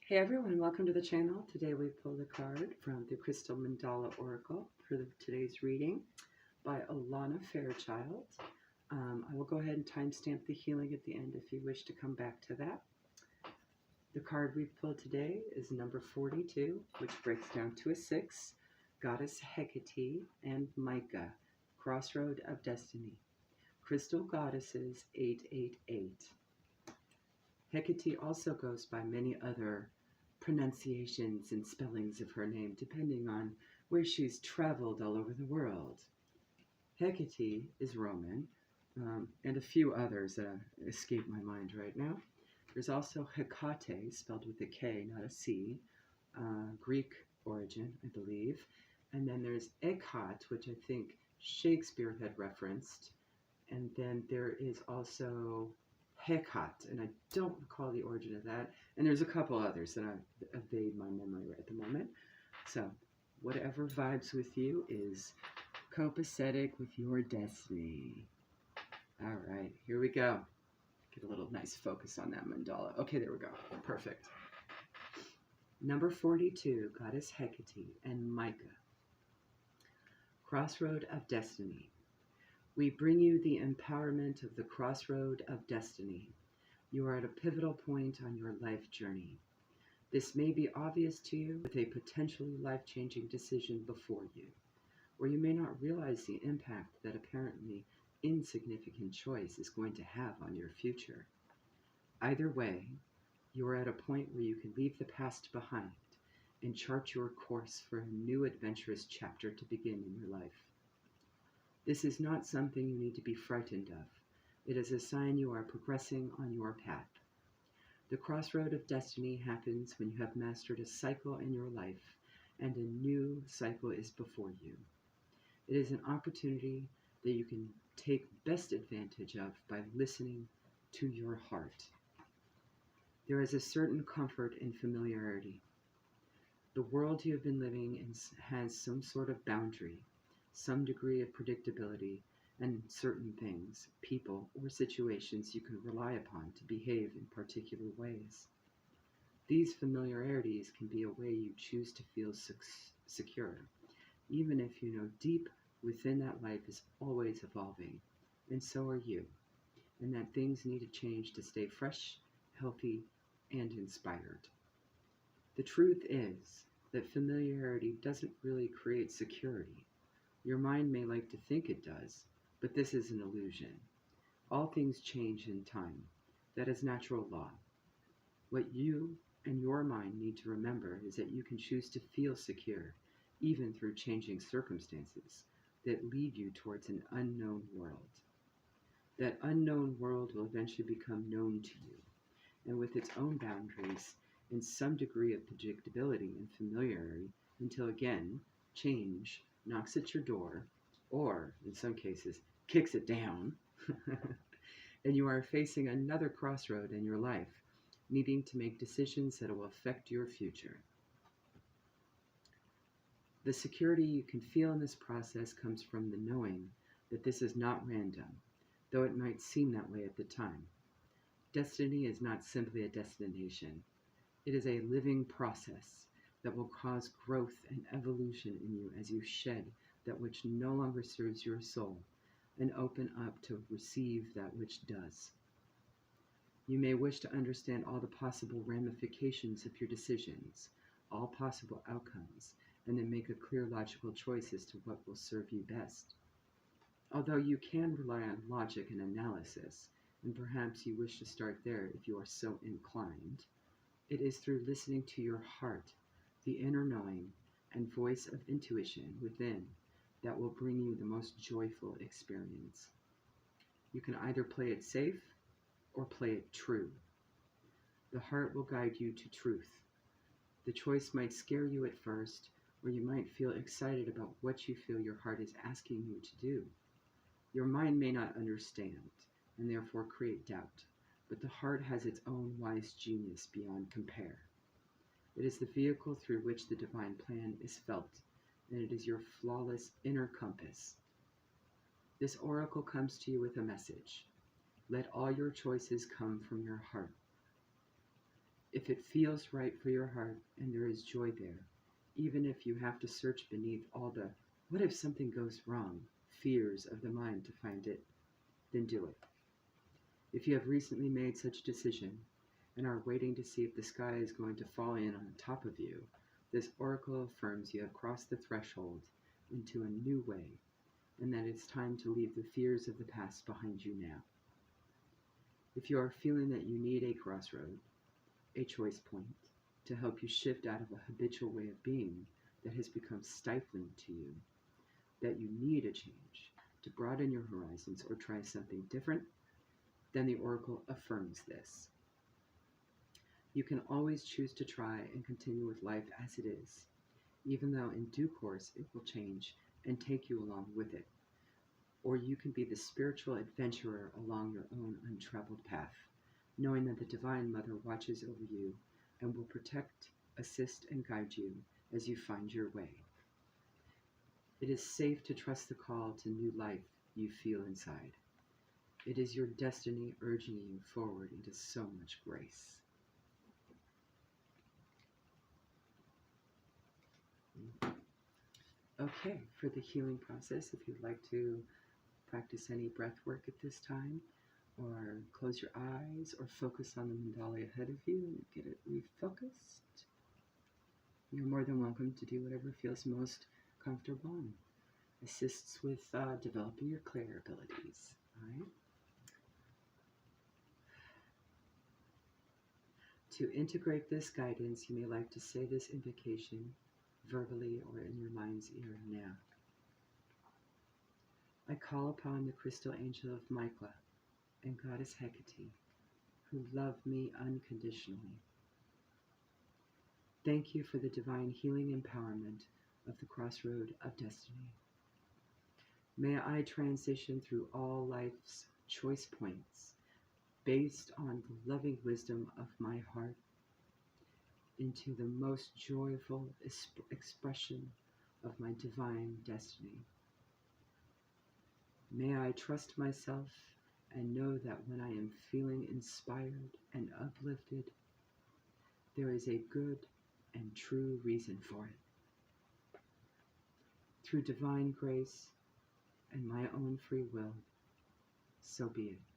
Hey everyone, welcome to the channel. Today we pulled a card from the Crystal Mandala Oracle for today's reading by Alana Fairchild. I will go ahead and timestamp the healing at the end if you wish to come back to that. The card we've pulled today is number 42, which breaks down to a 6, Goddess Hecate and Micah, Crossroad of Destiny. Crystal Goddesses 888. Hecate also goes by many other pronunciations and spellings of her name, depending on where she's traveled all over the world. Hecate is Roman, and a few others that escape my mind right now. There's also Hecate, spelled with a K, not a C, Greek origin, I believe. And then there's Hecate, which I think Shakespeare had referenced. And then there is also Hecate, and I don't recall the origin of that. And there's a couple others that I evade my memory right at the moment. So whatever vibes with you is copacetic with your destiny. All right, here we go. Get a little nice focus on that mandala. Okay, there we go. Perfect. Number 42, Goddess Hecate and Micah. Crossroad of Destiny. We bring you the empowerment of the crossroad of destiny. You are at a pivotal point on your life journey. This may be obvious to you with a potentially life-changing decision before you, or you may not realize the impact that apparently insignificant choice is going to have on your future. Either way, you are at a point where you can leave the past behind and chart your course for a new adventurous chapter to begin in your life. This is not something you need to be frightened of. It is a sign you are progressing on your path. The crossroad of destiny happens when you have mastered a cycle in your life and a new cycle is before you. It is an opportunity that you can take best advantage of by listening to your heart. There is a certain comfort in familiarity. The world you have been living in has some sort of boundary, some degree of predictability, and certain things, people, or situations you can rely upon to behave in particular ways. These familiarities can be a way you choose to feel secure, even if you know deep within that life is always evolving, and so are you, and that things need to change to stay fresh, healthy, and inspired. The truth is that familiarity doesn't really create security. Your mind may like to think it does, but this is an illusion. All things change in time. That is natural law. What you and your mind need to remember is that you can choose to feel secure, even through changing circumstances that lead you towards an unknown world. That unknown world will eventually become known to you, and with its own boundaries and some degree of predictability and familiarity, until again, change knocks at your door, or in some cases, kicks it down, and you are facing another crossroad in your life, needing to make decisions that will affect your future. The security you can feel in this process comes from the knowing that this is not random, though it might seem that way at the time. Destiny is not simply a destination. It is a living process that will cause growth and evolution in you as you shed that which no longer serves your soul and open up to receive that which does. You may wish to understand all the possible ramifications of your decisions, all possible outcomes, and then make a clear logical choice as to what will serve you best. Although you can rely on logic and analysis, and perhaps you wish to start there if you are so inclined, it is through listening to your heart, the inner knowing and voice of intuition within, that will bring you the most joyful experience. You can either play it safe or play it true. The heart will guide you to truth. The choice might scare you at first, or you might feel excited about what you feel your heart is asking you to do. Your mind may not understand, and therefore create doubt, but the heart has its own wise genius beyond compare. It is the vehicle through which the divine plan is felt, and it is your flawless inner compass. This oracle comes to you with a message. Let all your choices come from your heart. If it feels right for your heart and there is joy there, even if you have to search beneath all the "what if something goes wrong" fears of the mind to find it, then do it. If you have recently made such a decision and are waiting to see if the sky is going to fall in on top of you, this oracle affirms you have crossed the threshold into a new way, and that it's time to leave the fears of the past behind you now. If you are feeling that you need a crossroad, a choice point, to help you shift out of a habitual way of being that has become stifling to you, that you need a change to broaden your horizons or try something different, then the oracle affirms this. You can always choose to try and continue with life as it is, even though in due course it will change and take you along with it. Or you can be the spiritual adventurer along your own untraveled path, knowing that the Divine Mother watches over you and will protect, assist, and guide you as you find your way. It is safe to trust the call to new life you feel inside. It is your destiny urging you forward into so much grace. Okay, for the healing process, if you'd like to practice any breath work at this time, or close your eyes, or focus on the mandala ahead of you and get it refocused, you're more than welcome to do whatever feels most comfortable and assists with developing your clair abilities. All right? To integrate this guidance, you may like to say this invocation verbally or in your mind's ear now. I call upon the crystal angel of Michaela and goddess Hecate, who love me unconditionally. Thank you for the divine healing empowerment of the crossroad of destiny. May I transition through all life's choice points based on the loving wisdom of my heart into the most joyful expression of my divine destiny. May I trust myself and know that when I am feeling inspired and uplifted, there is a good and true reason for it. Through divine grace and my own free will, so be it.